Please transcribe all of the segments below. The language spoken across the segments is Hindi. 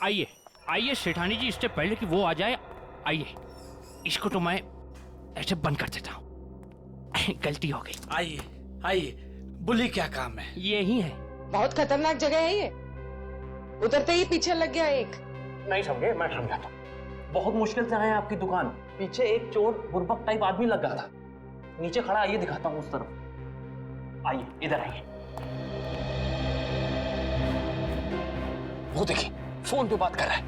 आइए आइए सेठानी जी, इससे पहले कि वो आ जाए, आइए इसको तो मैं ऐसे बंद कर देता हूँ। गलती हो गई। आइए आइए, बोलिए क्या काम है? ये ही है। बहुत खतरनाक जगह है ये, उतरते ही पीछे लग गया एक। नहीं समझे, मैं समझाता हूँ। बहुत मुश्किल से आए हैं आपकी दुकान, पीछे एक चोर बुर्बक टाइप आदमी लग गया था, नीचे खड़ा। आइए दिखाता हूँ उस तरफ, आइए इधर आइए। वो देखिए फोन पे बात कर रहा है,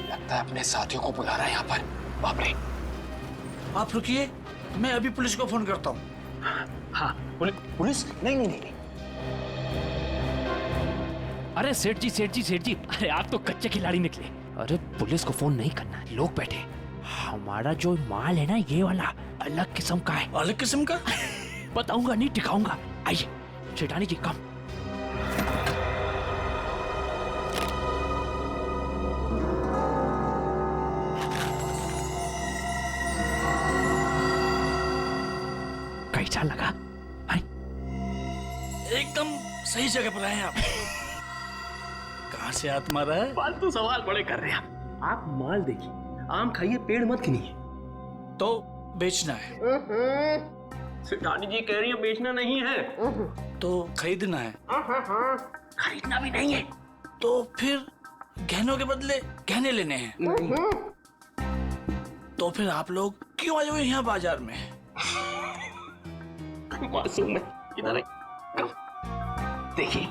लगता है अपने साथियों को बुला रहा है यहाँ पर। बाप रे। आप रुकिए, मैं अभी पुलिस को फोन करता हूँ। हाँ पुलिस? नहीं नहीं नहीं। अरे सेठ जी सेठ जी सेठ जी, अरे आप तो कच्चे खिलाड़ी निकले। अरे पुलिस को फोन नहीं करना, लोग बैठे। हमारा जो माल है ना, ये वाला अलग किस्म का है। अलग किस्म का? बताऊंगा नहीं, दिखाऊंगा। आइए सेठानी जी, कम। कैसा लगा? एकदम सही जगह पर आए आप। कहाँ से हाथ मारा है? फालतू सवाल बड़े कर रहे हैं आप। माल देखिए, आम खाइए, पेड़ मत गिनिए। तो बेचना है? सेठानी जी कह रही है बेचना नहीं है, तो खरीदना है? खरीदना भी नहीं है। तो फिर गहनों के बदले गहने लेने हैं? तो फिर आप लोग क्यों आए हुए यहाँ बाजार में? मासूम है, इधर देखिए,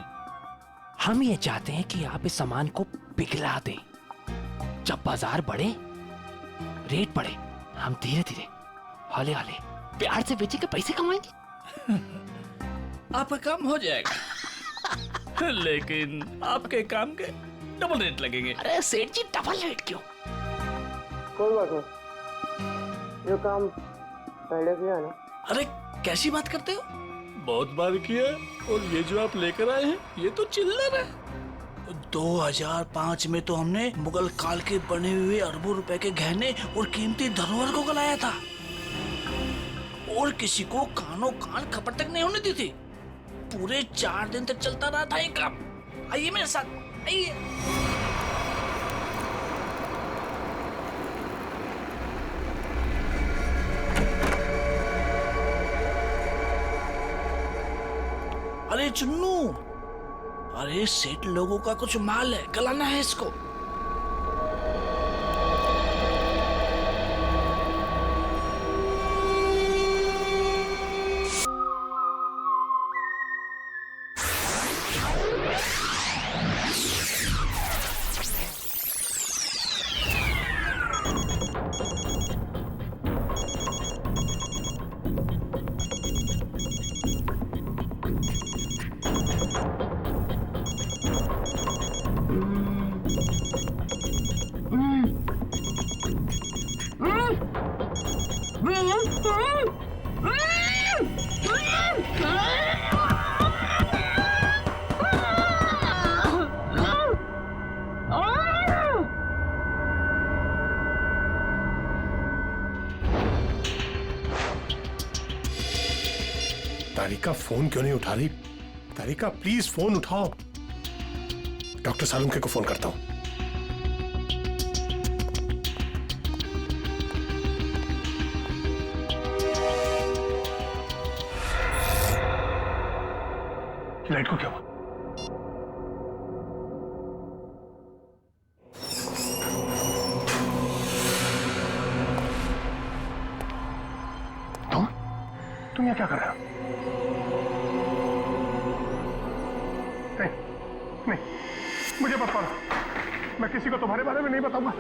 हम ये चाहते हैं कि आप इस सामान को पिघला दें। जब बाजार बढ़े, रेट बढ़े, हम धीरे धीरे हौले हौले प्यार से बेचेंगे, पैसे कमाएंगे। आपका काम हो जाएगा। लेकिन आपके काम के डबल रेट लगेंगे। अरे सेठ जी, डबल रेट क्यों? कोई बात नहीं, ये काम पहले किया ना। अरे कैसी बात करते हो? बहुत बार किया, और ये जो आप लेकर आए हैं ये तो चिल्लर है। 2005 में तो हमने मुगल काल के बने हुए अरबों रुपए के गहने और कीमती धरोहर को गलाया था, और किसी को कानों कान खबर तक नहीं होने दी थी। पूरे 4 दिन तक चलता रहा था ये काम। आइए मेरे साथ, आइए। अरे चुन्नू, अरे सेठ लोगों का कुछ माल है, गलाना है इसको। तारिका फोन क्यों नहीं उठा रही? तारिका प्लीज फोन उठाओ। डॉक्टर सालुंखे को फोन करता हूं। लाइट को क्या हुआ? तुम यहाँ क्या कर रहे हो? नहीं, मुझे मत मारो, मैं किसी को तुम्हारे बारे में नहीं बताऊंगा।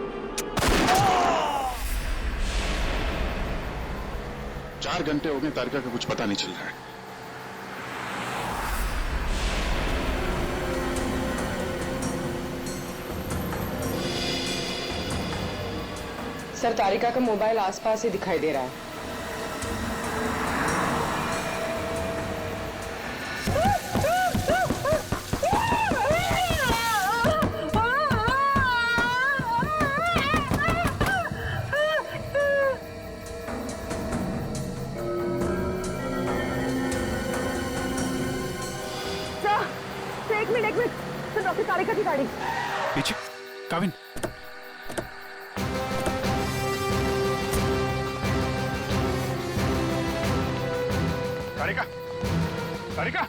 4 घंटे हो गए, तारिका का कुछ पता नहीं चल रहा है। सर, तारिका का मोबाइल आसपास ही दिखाई दे रहा है। एक मिनट, डॉक्टर तारिका की गाड़ी। पीछे काविन, तारिका, तारिका,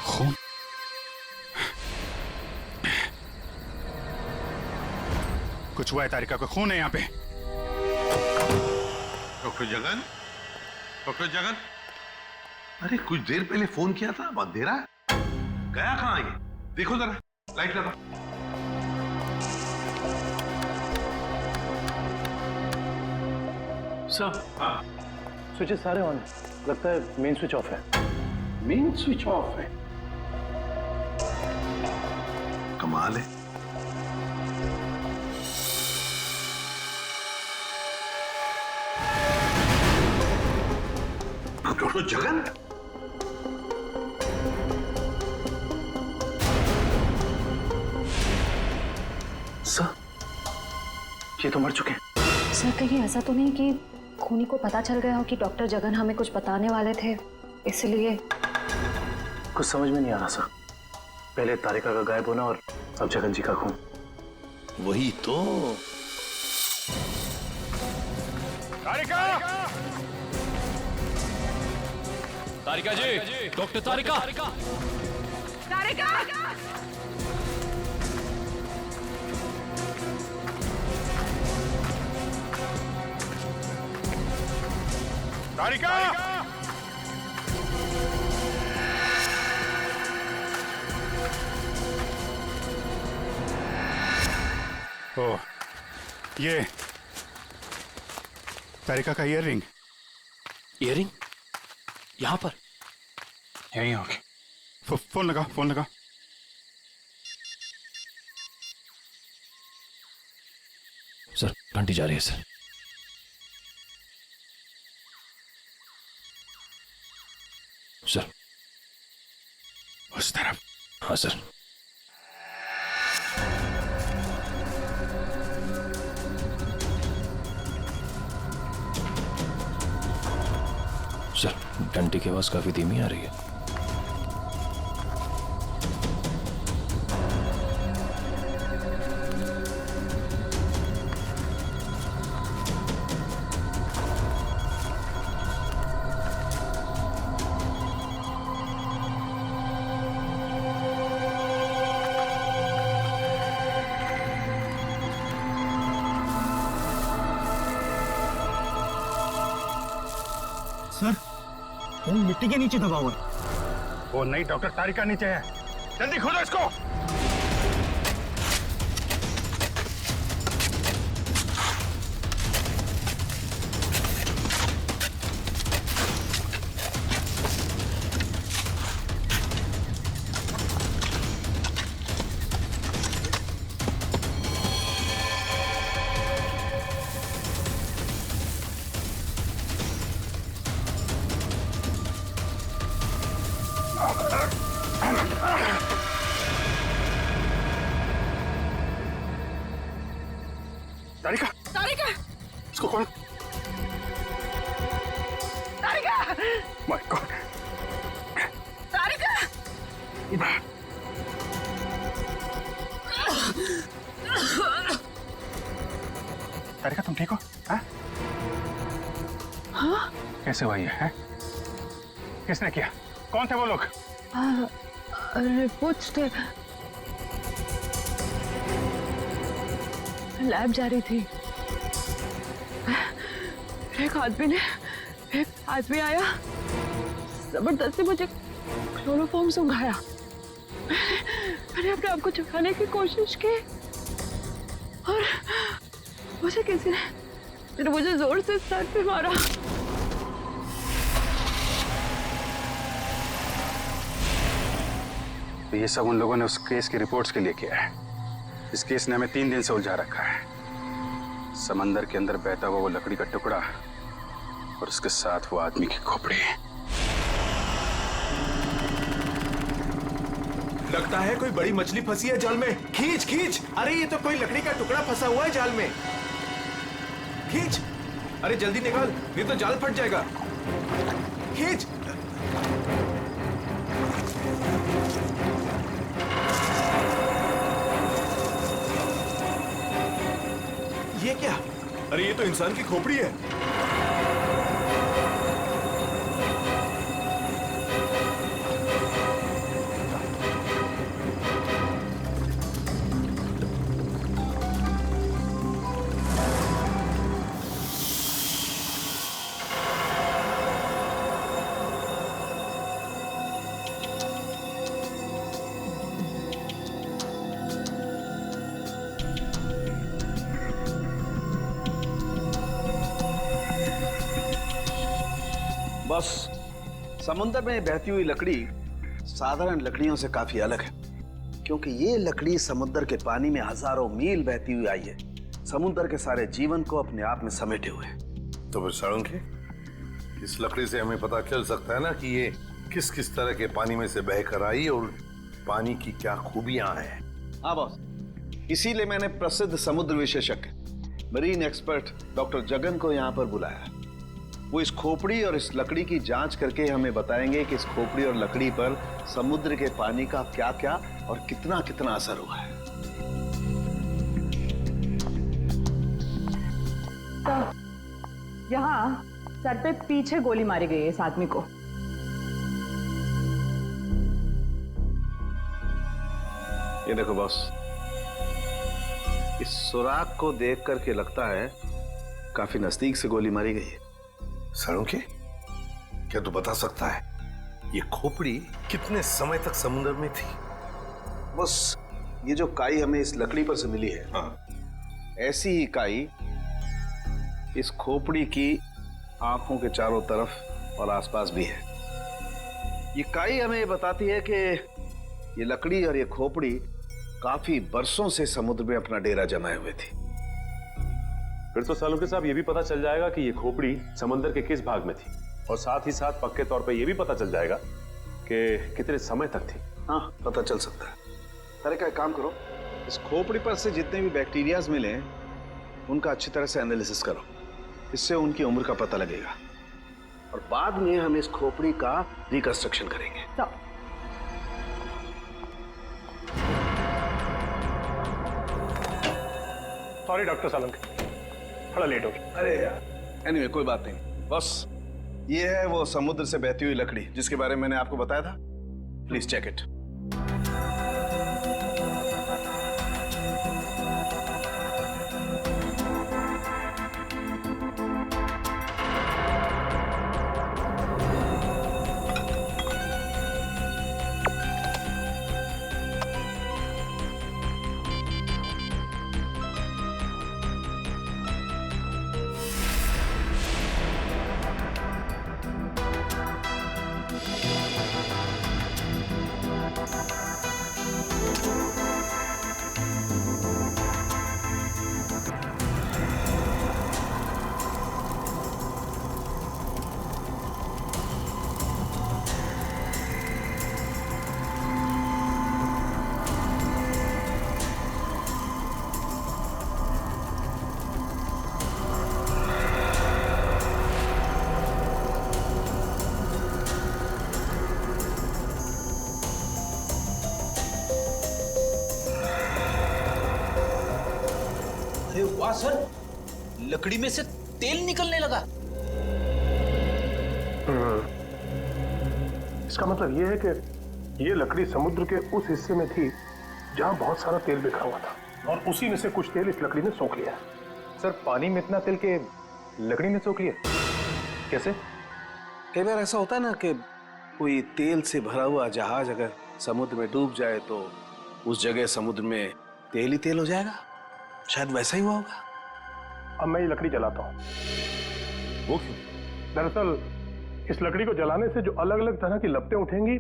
खून। कुछ हुआ है तारिका को, खून है यहाँ पे। डॉक्टर जगन, डॉक्टर जगन, अरे कुछ देर पहले फोन किया था, अब अंधेरा है, गया कहाँ ये? देखो जरा, लाइट लगा। सर, स्विचेस सारे ऑन है, लगता है मेन स्विच ऑफ है। मेन स्विच ऑफ है, कमाल है। डॉक्टर जगन, सर, ये तो मर चुके हैं। सर कहीं ऐसा तो नहीं कि खूनी को पता चल गया हो कि डॉक्टर जगन हमें कुछ बताने वाले थे, इसलिए? कुछ समझ में नहीं आ रहा सर। पहले तारिका का गायब होना और अब जगन जी का खून। वही तो। तारिका, तारिका जी, डॉक्टर तारिका। तारिका, ओ, ये तारिका का ईयररिंग। इयरिंग यहाँ पर? यहीं होगी। फोन लगा, फोन लगा। सर घंटी जा रही है सर। सर उस तरफ। हाँ सर। सर घंटी की आवाज काफी धीमी आ रही है। सर, वो मिट्टी के नीचे दबा हुआ है। वो नहीं डॉक्टर, तारिका नीचे है। जल्दी खोलो इसको। तारिका, तारिका, इसको खोल। तारिका, माय गॉड, तारिका, तारिका तुम ठीक हो? हाँ? हाँ? कैसे हुआ ये है? किसने किया? कौन थे वो लोग? रिपोर्ट्स थे, लैब जा रही थी। एक आदमी आया, जबरदस्ती मुझे क्लोरोफॉर्म सुंघाया। मैंने अपने आप को छुपाने की कोशिश की और मुझे किसी ने मुझे जोर से सर पे मारा। तो ये सब उन लोगों ने उस केस की रिपोर्ट्स के लिए किया है। इस केस ने हमें 3 दिन से उलझा रखा है। समंदर के अंदर बहता हुआ वो लकड़ी का टुकड़ा और उसके साथ वो आदमी की खोपड़ी। लगता है कोई बड़ी मछली फंसी है जाल में। खींच खींच, अरे ये तो कोई लकड़ी का टुकड़ा फंसा हुआ है जाल में। खींच, अरे जल्दी निकाल, नहीं तो जाल फट जाएगा। खींच। क्या? अरे ये तो इंसान की खोपड़ी है। बस समुद्र में बहती हुई लकड़ी साधारण लकड़ियों से काफी अलग है, क्योंकि ये लकड़ी समुद्र के पानी में हजारों मील बहती हुई आई है, समुद्र के सारे जीवन को अपने आप में समेटे हुए है। तो फिर साळुंखे, इस लकड़ी से हमें पता चल सकता है ना कि ये किस किस तरह के पानी में से बहकर आई और पानी की क्या खूबियां हैं। हाँ बॉस, इसीलिए मैंने प्रसिद्ध समुद्र विशेषज्ञ मरीन एक्सपर्ट डॉक्टर जगन को यहाँ पर बुलाया। वो इस खोपड़ी और इस लकड़ी की जांच करके हमें बताएंगे कि इस खोपड़ी और लकड़ी पर समुद्र के पानी का क्या क्या और कितना कितना असर हुआ है। तो यहाँ सर पे पीछे गोली मारी गई है इस आदमी को। ये देखो बॉस, इस सुराग को देख करके लगता है काफी नजदीक से गोली मारी गई है। साळुंखे, क्या तू बता सकता है ये खोपड़ी कितने समय तक समुद्र में थी? बस ये जो काई हमें इस लकड़ी पर से मिली है, हाँ, ऐसी ही काई इस खोपड़ी की आंखों के चारों तरफ और आसपास भी है। ये काई हमें बताती है कि ये लकड़ी और ये खोपड़ी काफी बरसों से समुद्र में अपना डेरा जमाए हुए थी। फिर तो साळुंखे साहब ये भी पता चल जाएगा कि ये खोपड़ी समंदर के किस भाग में थी, और साथ ही साथ पक्के तौर पे ये भी पता चल जाएगा कि कितने समय तक थी। हाँ, पता चल सकता है। अरे क्या काम करो, इस खोपड़ी पर से जितने भी बैक्टीरियाज मिले उनका अच्छी तरह से एनालिसिस करो, इससे उनकी उम्र का पता लगेगा और बाद में हम इस खोपड़ी का रिकंस्ट्रक्शन करेंगे। सॉरी डॉक्टर साळुंखे, थोड़ा लेट हो गया। अरे यार, एनीवे कोई बात नहीं। बस ये है वो समुद्र से बहती हुई लकड़ी जिसके बारे में मैंने आपको बताया था। Please check it. वाह सर, लकड़ी में से तेल निकलने लगा। इसका मतलब यह है कि ये लकड़ी समुद्र के उस हिस्से में थी जहां बहुत सारा तेल बिखरा हुआ था, और उसी में से कुछ तेल इस लकड़ी ने सोख लिया। सर, पानी में इतना तेल के लकड़ी ने सोख लिया कैसे? कई बार ऐसा होता है ना कि कोई तेल से भरा हुआ जहाज अगर समुद्र में डूब जाए तो उस जगह समुद्र में तेल ही तेल हो जाएगा। शायद वैसा ही हुआ होगा। अब मैं ये लकड़ी जलाता हूँ। वो क्यों? दरअसल इस लकड़ी को जलाने से जो अलग अलग तरह की लपटें उठेंगी,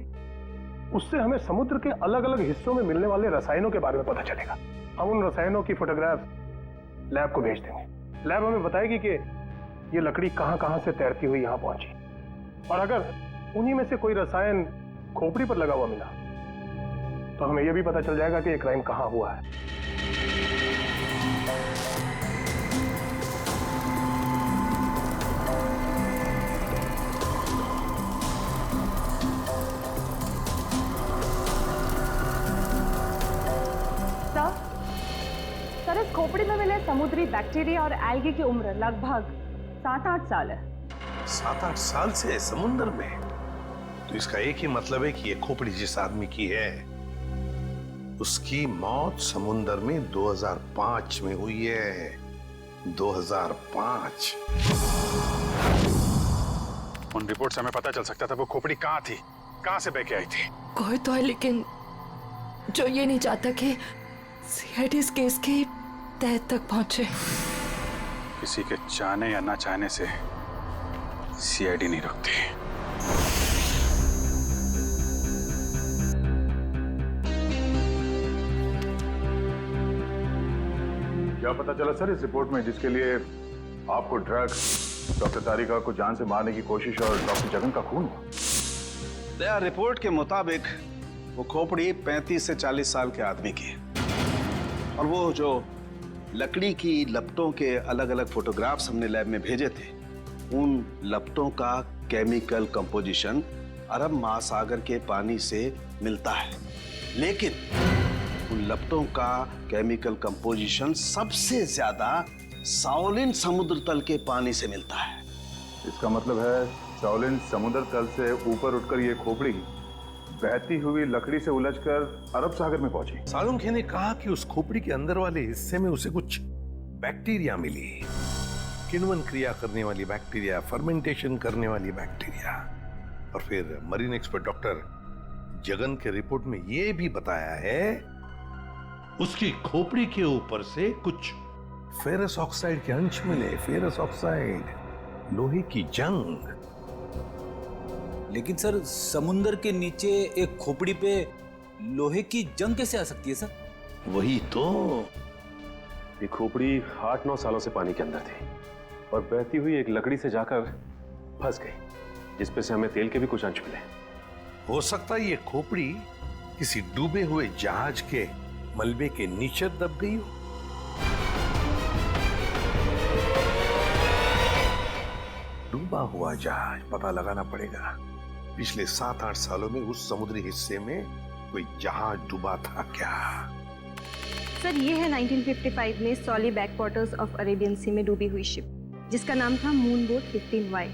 उससे हमें समुद्र के अलग अलग हिस्सों में मिलने वाले रसायनों के बारे में पता चलेगा। हम उन रसायनों की फोटोग्राफ लैब को भेज देंगे। लैब हमें बताएगी कि ये लकड़ी कहाँ कहाँ से तैरती हुई यहाँ पहुंची, और अगर उन्हीं में से कोई रसायन खोपड़ी पर लगा हुआ मिला तो हमें यह भी पता चल जाएगा कि ये क्राइम कहाँ हुआ है। खोपड़ी में मिले समुद्री बैक्टीरिया और एल्गी की उम्र लगभग 7-8 साल है। 7-8 साल से समुद्र में? तो इसका एक ही मतलब है कि ये खोपड़ी जिस आदमी की है उसकी मौत समुद्र में 2005 में हुई है। 2005। उन रिपोर्ट से हमें पता चल सकता था वो खोपड़ी कहाँ थी, कहाँ से बह के आई थी। कोई तो है लेकिन जो ये नहीं चाहता कि सीआईडी इस केस की तह तक पहुंचे। किसी के चाहने या ना चाहने से सीआईडी नहीं रुकती। क्या पता चला सर इस रिपोर्ट में, जिसके लिए आपको ड्रग्स, डॉक्टर तारिका को जान से मारने की कोशिश और डॉक्टर जगन का खून हुआ? रिपोर्ट के मुताबिक वो खोपड़ी 35 से 40 साल के आदमी की है और वो जो लकड़ी की लपटों के अलग अलग फोटोग्राफ्स हमने लैब में भेजे थे, उन लपटों का केमिकल कंपोजिशन अरब महासागर के पानी से मिलता है, लेकिन उन लपटों का केमिकल कंपोजिशन सबसे ज्यादा शाओलिन समुद्र तल के पानी से मिलता है। इसका मतलब है शाओलिन समुद्र तल से ऊपर उठकर ये खोपड़ी बहती हुई लकड़ी से उलझकर अरब सागर में पहुंची। सालुंखे ने कहा कि उस खोपड़ी के अंदर वाले हिस्से में उसे कुछ बैक्टीरिया मिली, किण्वन क्रिया करने वाली बैक्टीरिया, फर्मेंटेशन करने वाली बैक्टीरिया। और फिर मरीन एक्सपर्ट डॉक्टर जगन के रिपोर्ट में यह भी बताया है उसकी खोपड़ी के ऊपर से कुछ फेरस ऑक्साइड के अंश मिले। फेरस ऑक्साइड, लोहे की जंग। लेकिन सर समुंदर के नीचे एक खोपड़ी पे लोहे की जंग कैसे आ सकती है सर? वही तो। ये खोपड़ी 8-9 सालों से पानी के अंदर थी और बहती हुई एक लकड़ी से जाकर फंस गई, जिसपे से हमें तेल के भी कुछ अंश मिले। हो सकता है ये खोपड़ी किसी डूबे हुए जहाज के मलबे के नीचे दब गई हो। डूबा हुआ जहाज, पता लगाना पड़ेगा पिछले 7-8 सालों में उस समुद्री हिस्से में कोई जहाज डूबा था क्या? सर ये है 1955 में सॉली बैकवाटर्स ऑफ अरेबियन सी में डूबी हुई शिप, जिसका नाम था मून बोट 15Y।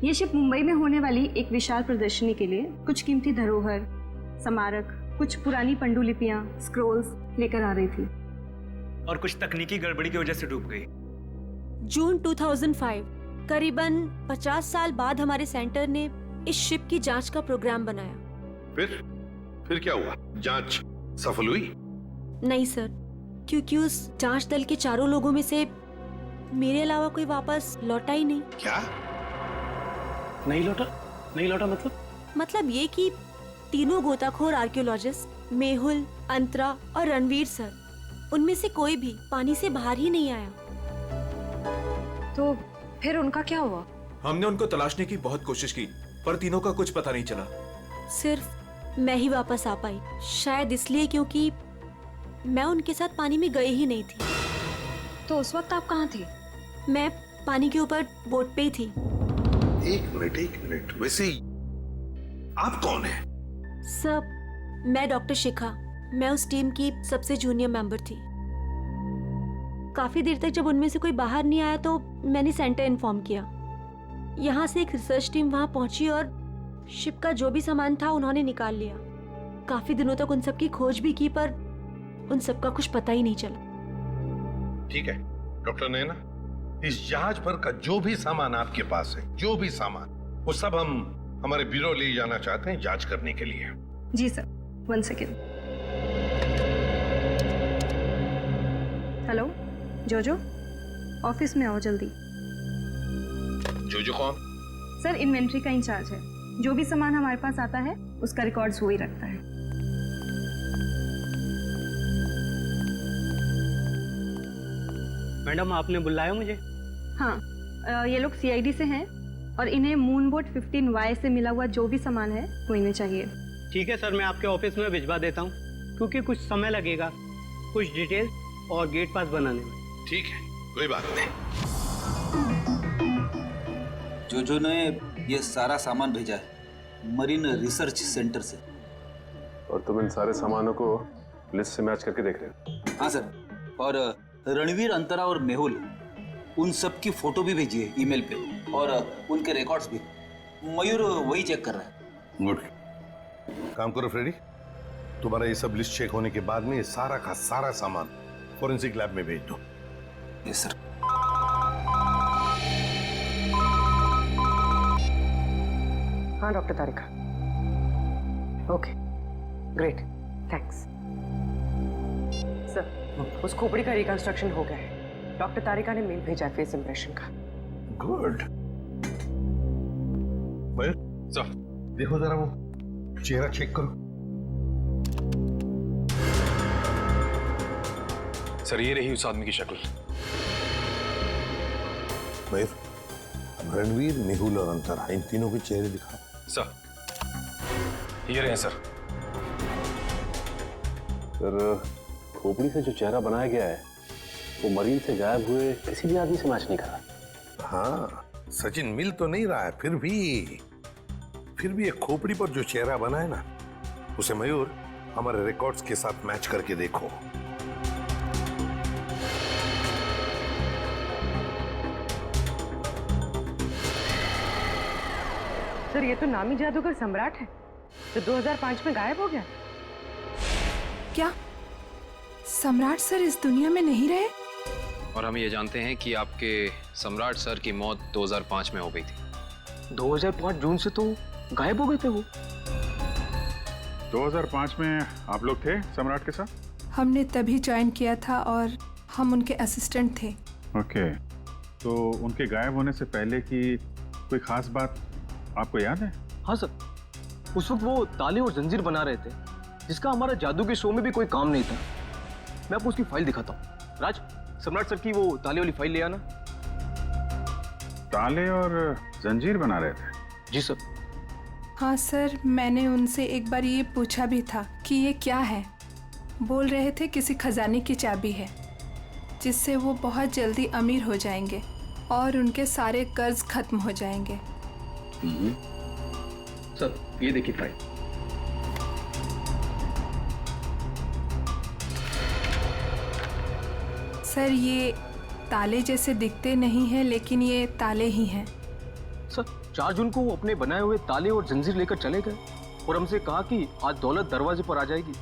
ये शिप मुंबई में होने वाली एक विशाल प्रदर्शनी के लिए कुछ कीमती धरोहर, स्मारक, कुछ पुरानी पंडुलिपियां, स्क्रोल्स लेकर आ रही थी और कुछ तकनीकी गड़बड़ी की वजह से डूब गई। जून 2005, करीबन 50 साल बाद हमारे सेंटर ने इस शिप की जांच का प्रोग्राम बनाया। फिर क्या हुआ? जांच सफल हुई? नहीं सर, क्योंकि उस जांच दल के चारों लोगों में से मेरे अलावा कोई वापस लौटा ही नहीं। क्या? नहीं लौटा? नहीं लौटा मतलब ये कि तीनों गोताखोर आर्कियोलॉजिस्ट मेहुल, अंतरा और रणवीर सर, उनमें से कोई भी पानी से बाहर ही नहीं आया। तो फिर उनका क्या हुआ? हमने उनको तलाशने की बहुत कोशिश की, पर तीनों का कुछ पता नहीं चला। सिर्फ मैं ही वापस आ पाई, शायद इसलिए क्योंकि मैं उनके साथ पानी में गई ही नहीं थी। तो उस वक्त आप कहाँ थे? मैं पानी के ऊपर बोट पे ही थी। एक मिनट, वैसे आप कौन है? सब, मैं डॉक्टर शिखा, मैं उस टीम की सबसे जूनियर मेंबर थी। काफी देर तक जब उनमें से कोई बाहर नहीं आया तो मैंने सेंटर इन्फॉर्म किया। यहाँ से एक रिसर्च टीम वहां पहुंची और शिप का जो भी सामान था उन्होंने निकाल लिया। काफी दिनों तक उन सब की खोज भी की, पर उन सब का कुछ पता ही नहीं चला। ठीक है डॉक्टर नैना, इस जहाज पर का जो भी सामान आपके पास है, जो भी सामान, वो सब हम हमारे ब्यूरो ले जाना चाहते हैं जांच करने के लिए। जी सर, 1 सेकेंड। हेलो जोजो, ऑफिस में आओ जल्दी। जोजो कौन? सर इन्वेंट्री का इंचार्ज है, जो भी सामान हमारे पास आता है उसका रिकॉर्ड्स वो ही रखता है। मैडम आपने बुलाया मुझे? हाँ, ये लोग सीआईडी से हैं और इन्हें मून बोट 15Y से मिला हुआ जो भी सामान है वो इन्हें चाहिए। ठीक है सर, मैं आपके ऑफिस में भिजवा देता हूँ, क्योंकि कुछ समय लगेगा कुछ डिटेल और गेट पास बनाने में। ठीक है, कोई बात नहीं। जोजो ने ये सारा सामान भेजा है मरीन रिसर्च सेंटर से। और तुम इन सारे सामानों को लिस्ट से मैच करके देख रहे हो? हाँ सर, और रणवीर, अंतरा और मेहुल, उन सब की फोटो भी भेजिए ईमेल पे, और उनके रिकॉर्ड्स भी। मयूर वही चेक कर रहा है। गुड। काम करो फ्रेडी, तुम्हारा ये सब लिस्ट चेक होने के बाद में ये सारा का सारा सामान फोरेंसिक लैब में भेज दो। Yes sir. हाँ doctor Tarika. Okay, great, thanks. Sir, उस खोपड़ी का रिकंस्ट्रक्शन हो गया है। डॉक्टर तारिका ने मेल भेजा है फेस इंप्रेशन का। गुड। मयूर सर, देखो जरा वो चेहरा चेक करो। सर, ये रही उस आदमी की शक्ल। मयूर, रणवीर, मेहुल और अंतरा, इन तीनों के चेहरे दिखाओ। सर, ये रहे सर। सर, खोपड़ी से जो चेहरा बनाया गया है वो मरीन से गायब हुए किसी भी आदमी से मैच नहीं कर रहा। हाँ, सचिन मिल तो नहीं रहा है, फिर भी एक खोपड़ी पर जो चेहरा बना है ना, उसे मयूर हमारे रिकॉर्ड्स के साथ मैच करके देखो। सर, ये तो नामी जादूगर सम्राट है जो 2005 में गायब हो गया। क्या सम्राट सर इस दुनिया में नहीं रहे? और हम ये जानते हैं कि आपके सम्राट सर की मौत 2005 में हो गई थी। 2005 जून से तो गायब हो गए थे वो। 2005 में आप लोग थे सम्राट के साथ? हमने तभी ज्वाइन किया था और हम उनके असिस्टेंट थे। ओके, तो उनके गायब होने से पहले की कोई खास बात आपको याद है? हाँ सर, उस वक्त वो ताले और जंजीर बना रहे थे, जिसका हमारा जादू के शो में भी कोई काम नहीं था। मैं आपको उसकी फाइल दिखाता हूँ। राज, सम्राट सर की वो ताले वाली फाइल ले आना। ताले और जंजीर बना रहे थे? जी सर। हाँ सर, मैंने उनसे एक बार ये पूछा भी था कि ये क्या है। बोल रहे थे किसी खजाने की चाबी है, जिससे वो बहुत जल्दी अमीर हो जाएंगे और उनके सारे कर्ज खत्म हो जाएंगे। सर, ये देखिए फाइल। सर, ये ताले जैसे दिखते नहीं हैं, लेकिन ये ताले ही हैं। सर, 4 जून को वो अपने बनाए हुए ताले और जंजीर लेकर चले गए और हमसे कहा कि आज दौलत दरवाजे पर आ जाएगी।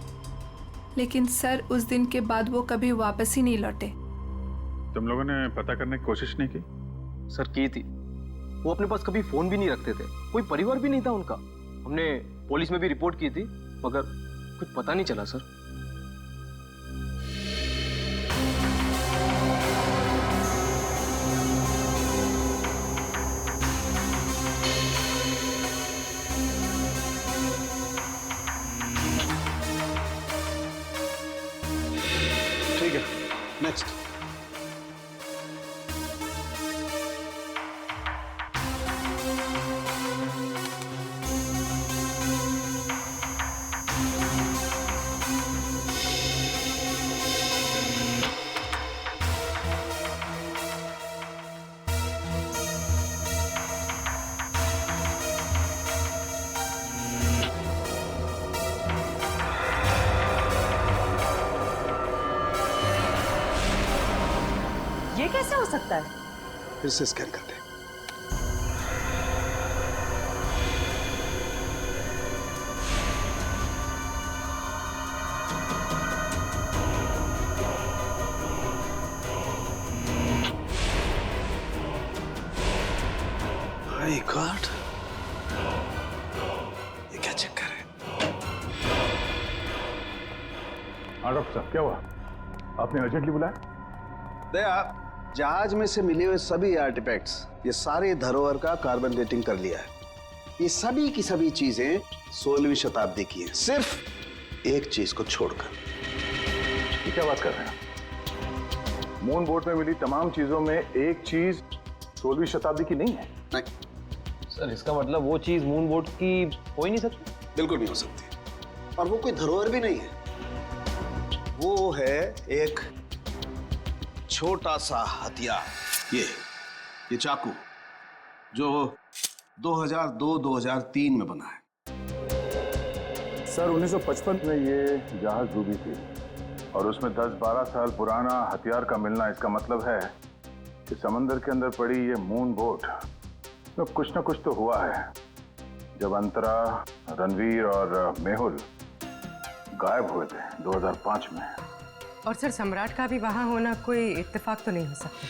लेकिन सर, उस दिन के बाद वो कभी वापस ही नहीं लौटे। तुम लोगों ने पता करने की कोशिश नहीं की? सर, की थी। वो अपने पास कभी फोन भी नहीं रखते थे, कोई परिवार भी नहीं था उनका। हमने पुलिस में भी रिपोर्ट की थी, मगर कुछ पता नहीं चला सर। ठीक है, नेक्स्ट। ये कैसे हो सकता है? फिर से स्कैन करते हैं। माय गॉड, ये क्या चक्कर है? हाँ डॉक्टर साहब, क्या हुआ? आपने अर्जेंटली बुलाया? दया, जहाज में से मिले हुए सभी आर्टिफैक्ट्स, ये सारे धरोहर का कार्बन डेटिंग कर लिया है। ये सभी की सभी चीजें 16वीं शताब्दी की हैं, सिर्फ एक चीज को छोड़कर। ये क्या बात कर रहे हैं? मून बोट में मिली तमाम चीजों में एक चीज 16वीं शताब्दी की नहीं है? नहीं सर, इसका मतलब वो चीज मून बोट की हो ही नहीं सकती। बिल्कुल नहीं हो सकती, और वो कोई धरोहर भी नहीं है। वो है एक छोटा सा हथियार, ये चाकू, जो 2002-2003 में बना है। सर, 1955 में ये जहाज डूबी थी और उसमें 10-12 साल पुराना हथियार का मिलना, इसका मतलब है कि समंदर के अंदर पड़ी ये मून बोट में कुछ ना कुछ तो हुआ है। जब अंतरा, रणवीर और मेहुल गायब हुए थे 2005 में। और सर सम्राट का भी वहां होना कोई इत्तेफाक तो नहीं हो सकता।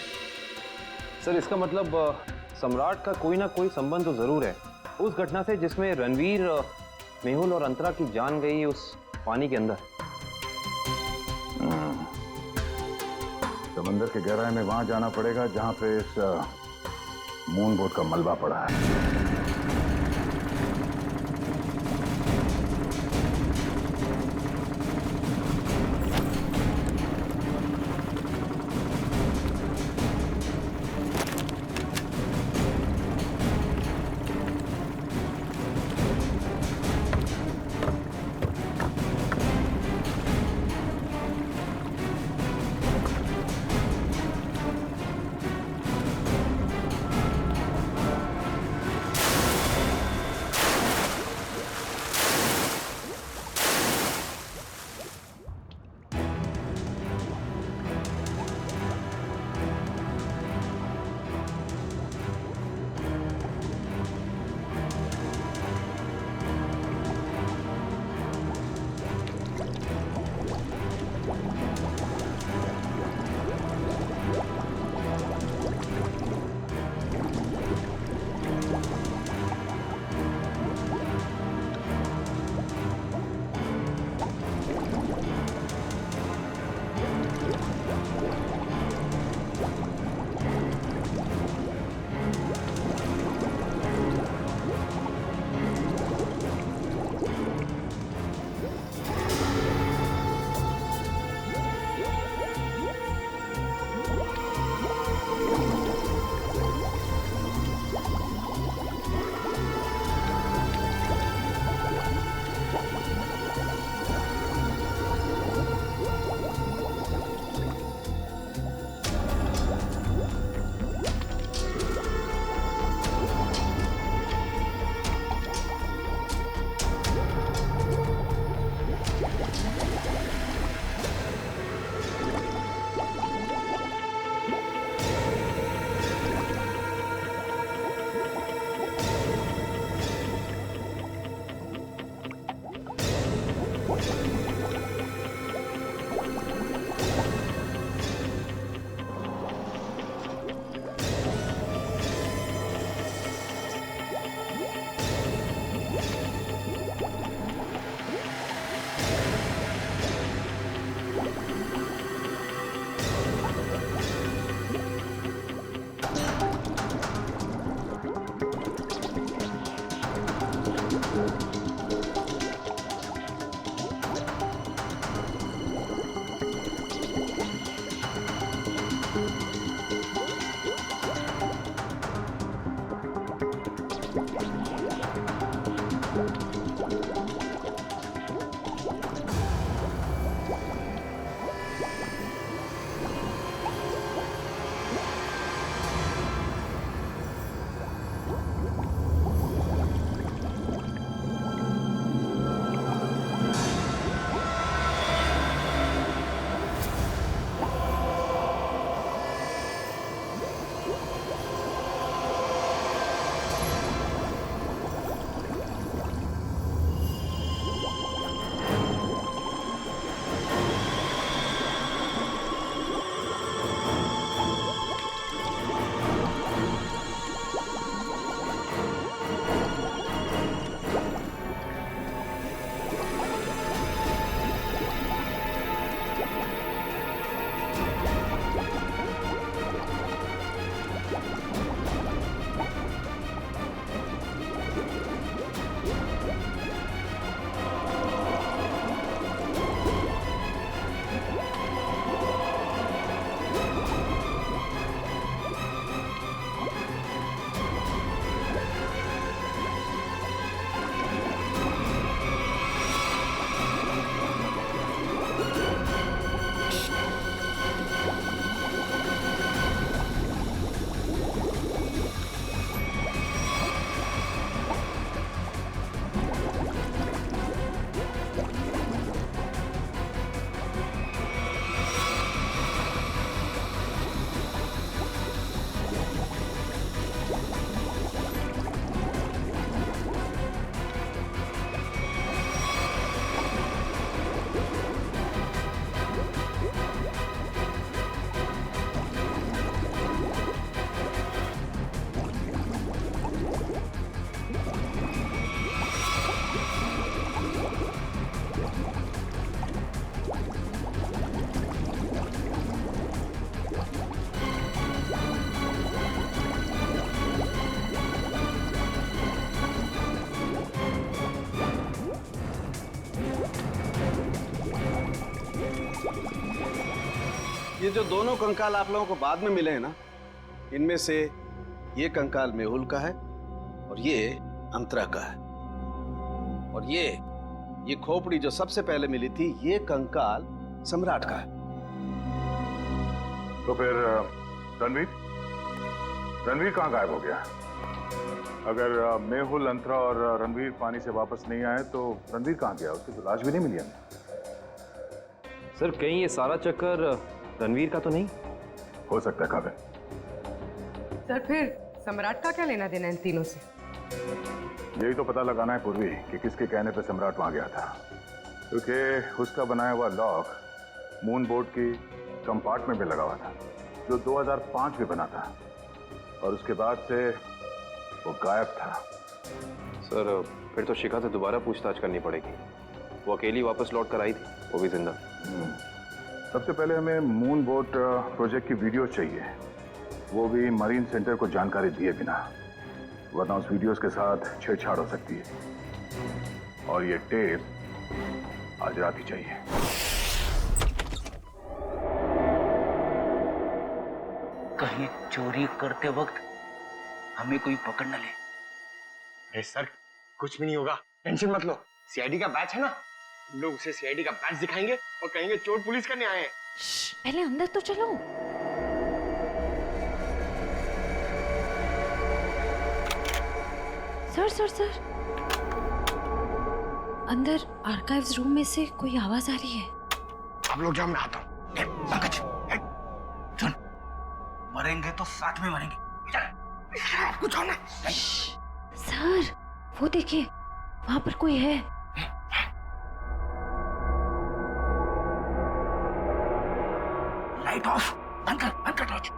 सर इसका मतलब सम्राट का कोई ना कोई संबंध तो जरूर है उस घटना से जिसमें रणवीर, मेहुल और अंतरा की जान गई उस पानी के अंदर। समंदर के गहराई में वहां जाना पड़ेगा जहां पे इस मून बोट का मलबा पड़ा है। ये जो दोनों कंकाल आप लोगों को बाद में मिले हैं ना, इनमें से ये कंकाल मेहुल का है और ये अंतरा का है। और ये खोपड़ी जो सबसे पहले मिली थी, ये कंकाल सम्राट का है। तो फिर रणवीर कहाँ गायब हो गया? अगर मेहुल, अंतरा और रणवीर पानी से वापस नहीं आए तो रणवीर कहाँ गया? उसकी तो लाश भी नहीं मिली हमें। सर कहीं ये सारा चक्कर रणवीर का तो नहीं हो सकता है? काबिल सर फिर सम्राट का क्या लेना देना इन तीनों से? यही तो पता लगाना है पूर्वी कि किसके कहने पे सम्राट वहां गया था, क्योंकि उसका बनाया हुआ लॉक मून बोर्ड की कंपार्टमेंट में लगा हुआ था, जो 2005 में बना था, और उसके बाद से वो गायब था। सर फिर तो शिखा से दोबारा पूछताछ करनी पड़ेगी। वो अकेली वापस लौट कर आई थी, वो भी जिंदा। सबसे पहले हमें मून बोट प्रोजेक्ट की वीडियो चाहिए, वो भी मरीन सेंटर को जानकारी दिए बिना, वरना उस वीडियोस के साथ छेड़छाड़ हो सकती है। और ये टेप आज रात ही चाहिए। कहीं चोरी करते वक्त हमें कोई पकड़ न ले। अरे सर कुछ भी नहीं होगा, टेंशन मत लो। सीआईडी का बैच है ना, हम लोग उसे सीआईडी का बैच दिखाएंगे और कहेंगे चोर पुलिस करने आए हैं। पहले अंदर तो चलो। सर अंदर आर्काइव्स रूम में से कोई आवाज आ रही है। आप लोग जाओ, मैं आता हूँ। पंकज सुन, मरेंगे तो साथ में मरेंगे। आपको जाओ ना। सर वो देखिए, वहां पर कोई है। लाइट ऑफ, बंद कर टॉर्च।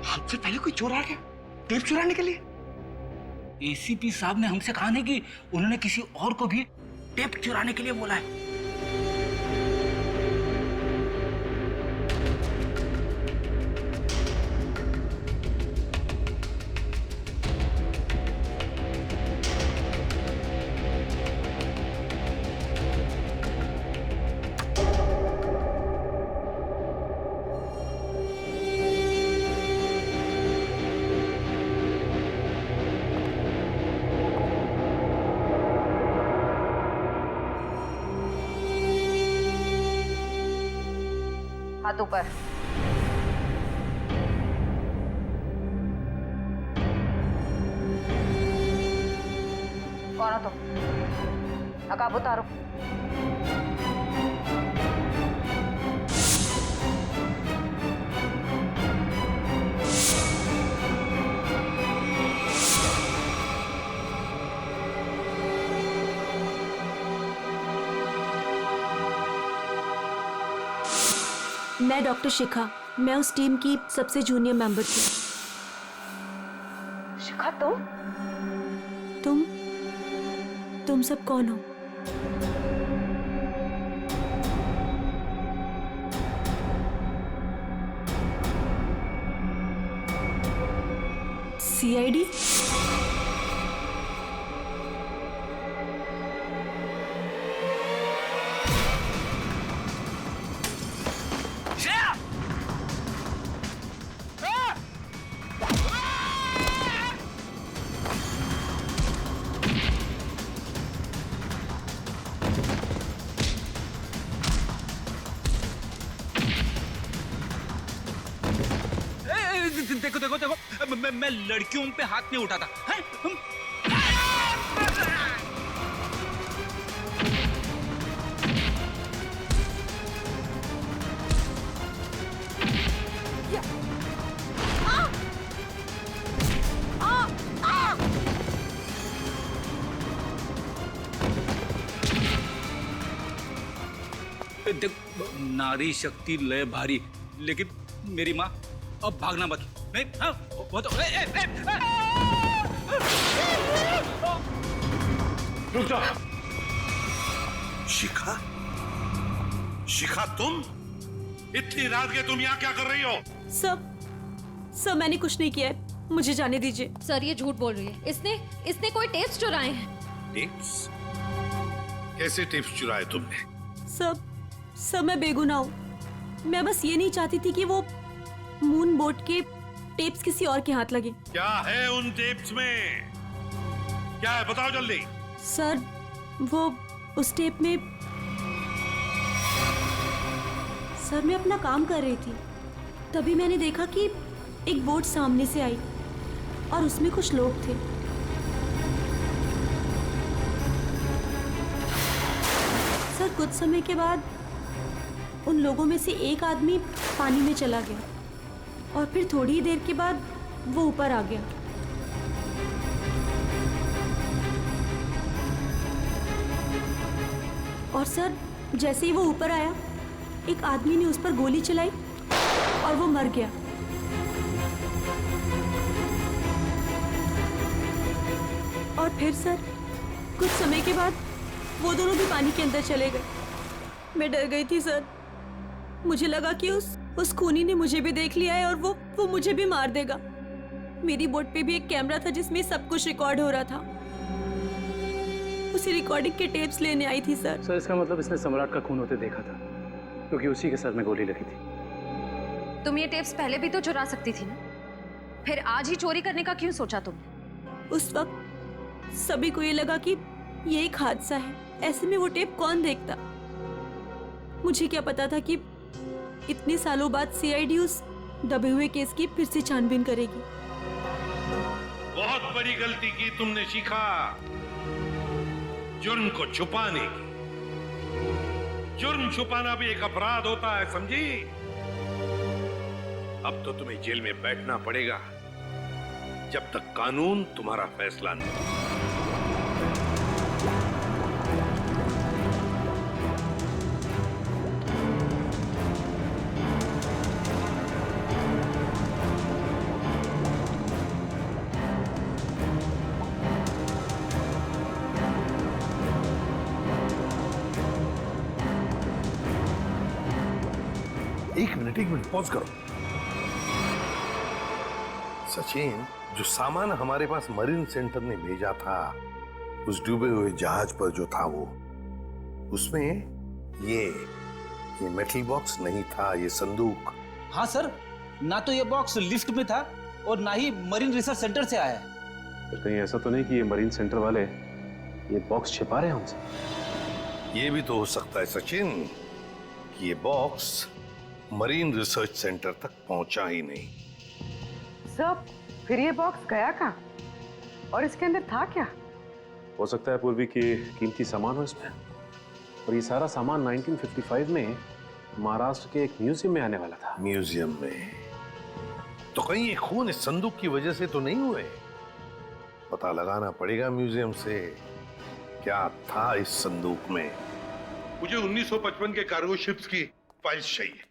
हमसे पहले कोई चोर आ गया टेप चुराने के लिए। एसीपी साहब ने हमसे कहा नहीं कि उन्होंने किसी और को भी टेप चुराने के लिए बोला है। हाथ ऊपर। कौन हो तुम? नकाब उतारो। मैं डॉक्टर शिखा, मैं उस टीम की सबसे जूनियर मेंबर थी। शिखा तुम सब कौन हो? सीआईडी? देखो मैं लड़कियों पे हाथ नहीं उठाता है? देख, नारी शक्ति लय भारी, लेकिन मेरी माँ अब भागना मत। नहीं, हाँ, वो तो रुक जाओ। शिखा तुम इतनी रात के तुम यहाँ क्या कर रही हो? सब मैंने कुछ नहीं किया है, मुझे जाने दीजिए। सर ये झूठ बोल रही है, इसने कोई टेप्स चुराए हैं। टेप्स? कैसे टिप्स चुराए तुमने? सब मैं बेगुनाह हूँ। मैं बस ये नहीं चाहती थी कि वो मून बोट के टेप्स किसी और के हाथ लगे। क्या है उन टेप्स में? क्या है बताओ जल्दी। सर वो उस टेप में सर मैं अपना काम कर रही थी, तभी मैंने देखा कि एक बोट सामने से आई और उसमें कुछ लोग थे। सर कुछ समय के बाद उन लोगों में से एक आदमी पानी में चला गया और फिर थोड़ी ही देर के बाद वो ऊपर आ गया। और सर जैसे ही वो ऊपर आया, एक आदमी ने उस पर गोली चलाई और वो मर गया। और फिर सर कुछ समय के बाद वो दोनों भी पानी के अंदर चले गए। मैं डर गई थी सर, मुझे लगा कि उस खूनी ने मुझे भी देख लिया है और वो मुझे भी मार देगा। मेरी बोट पे भी एक कैमरा था जिसमें सब कुछ रिकॉर्ड हो रहा था। उसी रिकॉर्डिंग के टेप्स लेने आई थी सर। सर इसका मतलब इसने सम्राट का खून होते देखा था, क्योंकि उसी के सर में गोली लगी थी। तुम ये टेप्स पहले भी तो चुरा सकती थी ना, फिर आज ही चोरी करने का क्यों सोचा तुमने? उस वक्त सभी को ये लगा कि ये एक हादसा है, ऐसे में वो टेप कौन देखता। मुझे क्या पता था कि इतने सालों बाद सीआईडी उस दबे हुए केस की फिर से छानबीन करेगी। बहुत बड़ी गलती की तुमने शिखा, जुर्म को छुपाने की। जुर्म छुपाना भी एक अपराध होता है, समझी? अब तो तुम्हें जेल में बैठना पड़ेगा जब तक कानून तुम्हारा फैसला नहीं। एक मिनट पॉज करो। सचिन, जो सामान हमारे पास मरीन सेंटर ने भेजा था उस डूबे हुए जहाज पर जो था वो, उसमें ये मेटल बॉक्स नहीं था, ये संदूक। हाँ सर, ना तो ये बॉक्स लिफ्ट में था और ना ही मरीन रिसर्च सेंटर से आया है। फिर कहीं ऐसा तो नहीं कि ये मरीन सेंटर वाले ये बॉक्स छिपा रहे हैं हमसे? ये भी तो हो सकता है सचिन कि ये बॉक्स मरीन रिसर्च सेंटर तक पहुंचा ही नहीं। सर फिर ये बॉक्स गया कहाँ और इसके अंदर था क्या? हो सकता है पूर्वी की कीमती सामान हो इसमें, और ये सारा सामान 1955 में महाराष्ट्र के एक म्यूजियम में आने वाला था। म्यूजियम में? तो कहीं ये खून इस संदूक की वजह से तो नहीं हुए? पता लगाना पड़ेगा म्यूजियम से क्या था इस संदूक में। मुझे 1955 के कार्गो शिप्स की फाइल्स चाहिए।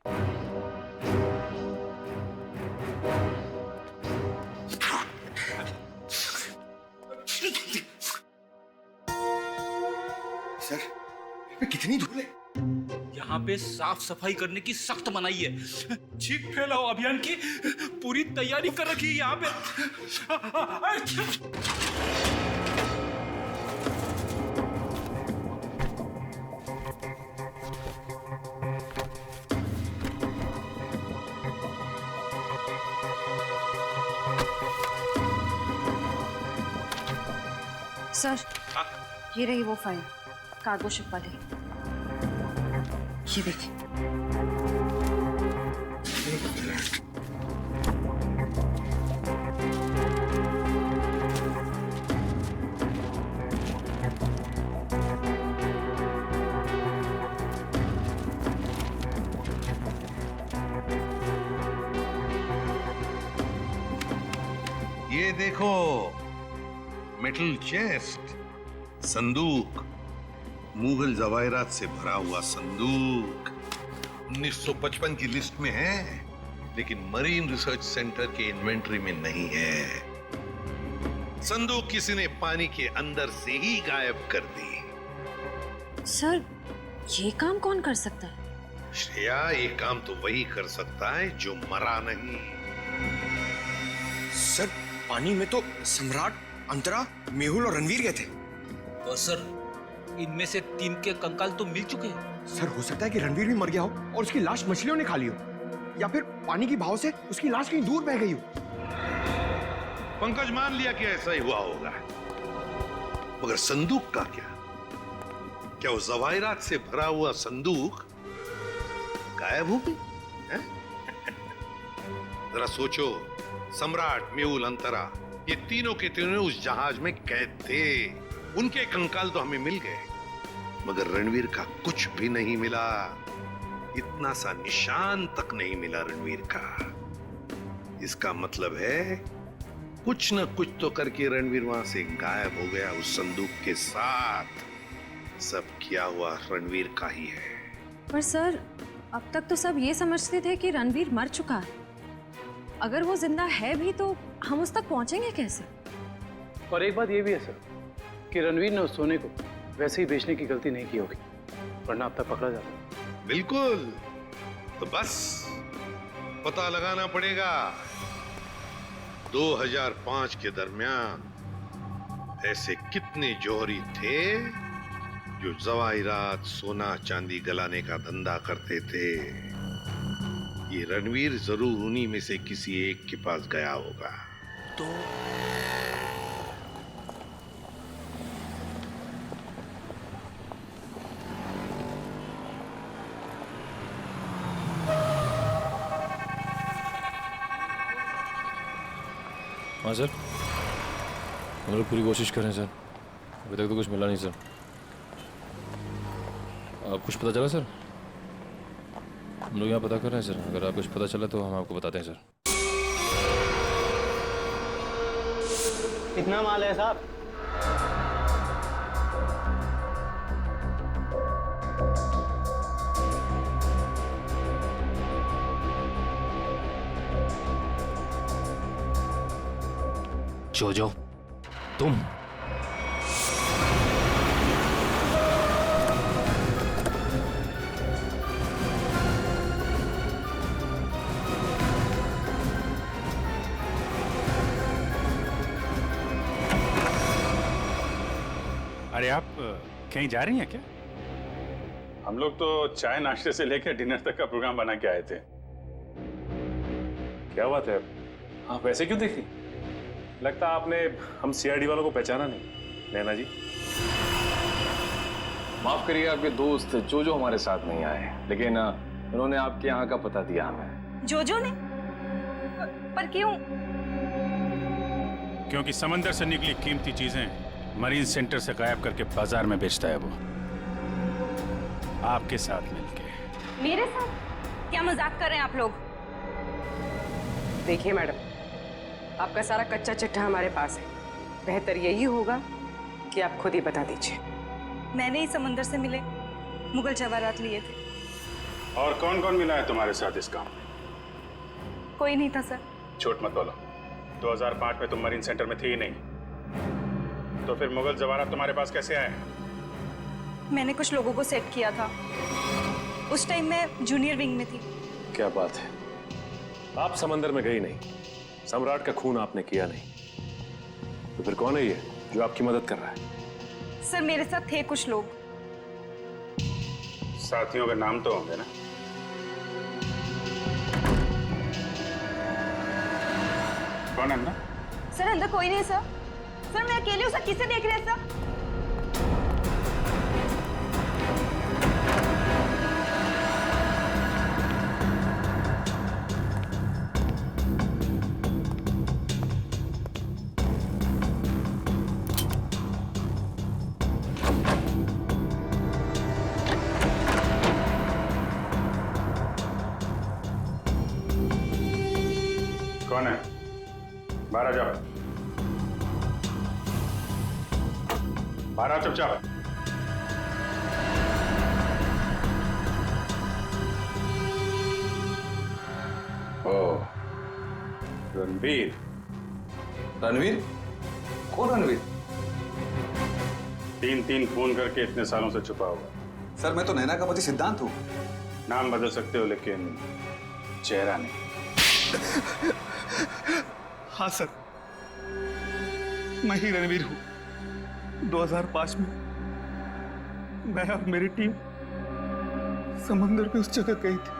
सर, कितनी धूल है? यहाँ पे साफ सफाई करने की सख्त मनाही है। चीख फैलाओ अभियान की पूरी तैयारी कर रखी है यहाँ पे। सर, ये रही वो फाइल कार्गो शिप वाली। ये देखिए। ये देखो, मेटल चेस्ट, संदूक, मुगल जवाहरात से भरा हुआ संदूक 1955 की लिस्ट में है, लेकिन मरीन रिसर्च सेंटर के इन्वेंटरी में नहीं है। संदूक किसी ने पानी के अंदर से ही गायब कर दी। सर, ये काम कौन कर सकता है? श्रेया, ये काम तो वही कर सकता है जो मरा नहीं। सर, पानी में तो सम्राट, अंतरा, मेहुल और रणवीर गए थे। और सर, इनमें से 3 के कंकाल तो मिल चुके हैं। सर हो सकता है कि रणवीर भी मर गया हो और उसकी लाश मछलियों ने खा ली हो, या फिर पानी की बहाव से उसकी लाश कहीं दूर बह गई हो। पंकज मान लिया कि ऐसा ही हुआ होगा, मगर संदूक का क्या? क्या वो जवाहिरात से भरा हुआ संदूक गायब हो गई? जरा सोचो, सम्राट, मेहुल, अंतरा, ये तीनों के तीनों उस जहाज में कैद थे। उनके कंकाल तो हमें मिल गए, मगर रणवीर का कुछ भी नहीं मिला। इतना सा निशान तक नहीं मिला रणवीर का। इसका मतलब है कुछ न कुछ तो करके रणवीर वहां से गायब हो गया उस संदूक के साथ। सब किया हुआ रणवीर का ही है। पर सर, अब तक तो सब ये समझते थे कि रणवीर मर चुका है। अगर वो जिंदा है भी तो हम उस तक पहुंचेंगे कैसे? और एक बात ये भी है सर कि रणवीर ने उस सोने को वैसे ही बेचने की गलती नहीं की होगी, वरना अब तक पकड़ा जाता। बिल्कुल, तो बस पता लगाना पड़ेगा। 2005 के दरमियान ऐसे कितने जौहरी थे जो जवाहिरात, सोना चांदी गलाने का धंधा करते थे। ये रणवीर जरूर उन्हीं में से किसी एक के पास गया होगा। तो हाँ सर, हम लोग पूरी कोशिश कर रहे हैं सर। अभी तक तो कुछ मिला नहीं सर। आप कुछ पता चला सर? हम लोग यहाँ पता कर रहे हैं सर। अगर आप कुछ पता चला तो हम आपको बताते हैं सर। कितना माल है साहब? जोजो, तुम अरे आप कहीं जा रही हैं क्या? हम लोग तो चाय नाश्ते से लेकर डिनर तक का प्रोग्राम बना के आए थे। क्या बात है, आप ऐसे क्यों देख रही? लगता आपने हम सीआईडी वालों को पहचाना नहीं। नैना जी, माफ करिए, आपके दोस्त जोजो हमारे साथ नहीं आए, लेकिन उन्होंने आपके यहाँ का पता दिया हमें। जोजो ने? पर क्यों? क्योंकि समंदर से निकली कीमती चीजें मरीन सेंटर से गायब करके बाजार में बेचता है वो, आपके साथ मिलके। मेरे साथ? क्या मजाक कर रहे हैं आप लोग? देखिए मैडम, आपका सारा कच्चा चिट्ठा हमारे पास है। बेहतर यही होगा कि आप खुद ही बता दीजिए। मैंने ही समंदर से मिले मुगल जवाहरात लिए थे। और कौन कौन मिला है तुम्हारे साथ इस काम में? कोई नहीं था सर। झूठ मत बोलो। 2005 में तुम मरीन सेंटर में थी ही नहीं, तो फिर मुगल जवाहरात तुम्हारे पास कैसे आए? मैंने कुछ लोगों को सेट किया था। उस टाइम मैं जूनियर विंग में थी। क्या बात है, आप समंदर में गई नहीं, सम्राट का खून आपने किया नहीं, तो फिर कौन है ये जो आपकी मदद कर रहा है? सर, मेरे साथ थे कुछ लोग। साथियों के नाम तो होंगे ना? कौन है ना? सर, अंदर कोई नहीं है सर। सर, मैं अकेली हूँ सर। किसे देख रहे हैं सर? कौन है? बाहर आ जाओ। बाहर आओ चुपचाप। ओह, रणवीर। रणवीर? कौन रणवीर? 3 खून करके इतने सालों से छुपा हुआ। सर, मैं तो नैना का पति सिद्धांत हूँ। नाम बदल सकते हो लेकिन चेहरा नहीं। हाँ सर, मैं ही रणवीर हूँ। 2005 में मैं और मेरी टीम समंदर पे उस जगह गई थी।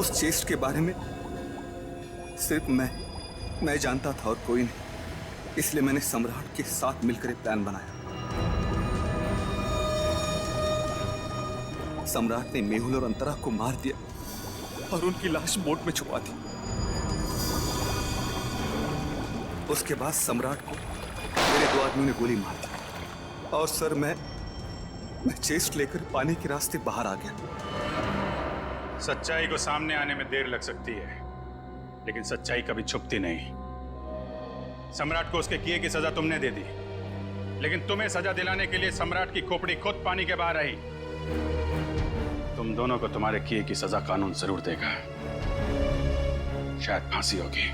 उस चेस्ट के बारे में सिर्फ मैं जानता था और कोई नहीं, इसलिए मैंने सम्राट के साथ मिलकर एक प्लान बनाया। सम्राट ने मेहुल और अंतरा को मार दिया और उनकी लाश बोट में छुपा दी। उसके बाद सम्राट को मेरे 2 आदमियों ने गोली मार दी और सर मैं चेस्ट लेकर पानी के रास्ते बाहर आ गया। सच्चाई को सामने आने में देर लग सकती है, लेकिन सच्चाई कभी छुपती नहीं। सम्राट को उसके किए की सजा तुमने दे दी, लेकिन तुम्हें सजा दिलाने के लिए सम्राट की खोपड़ी खुद पानी के बाहर आई। तुम दोनों को तुम्हारे किए की सजा कानून जरूर देगा, शायद फांसी होगी।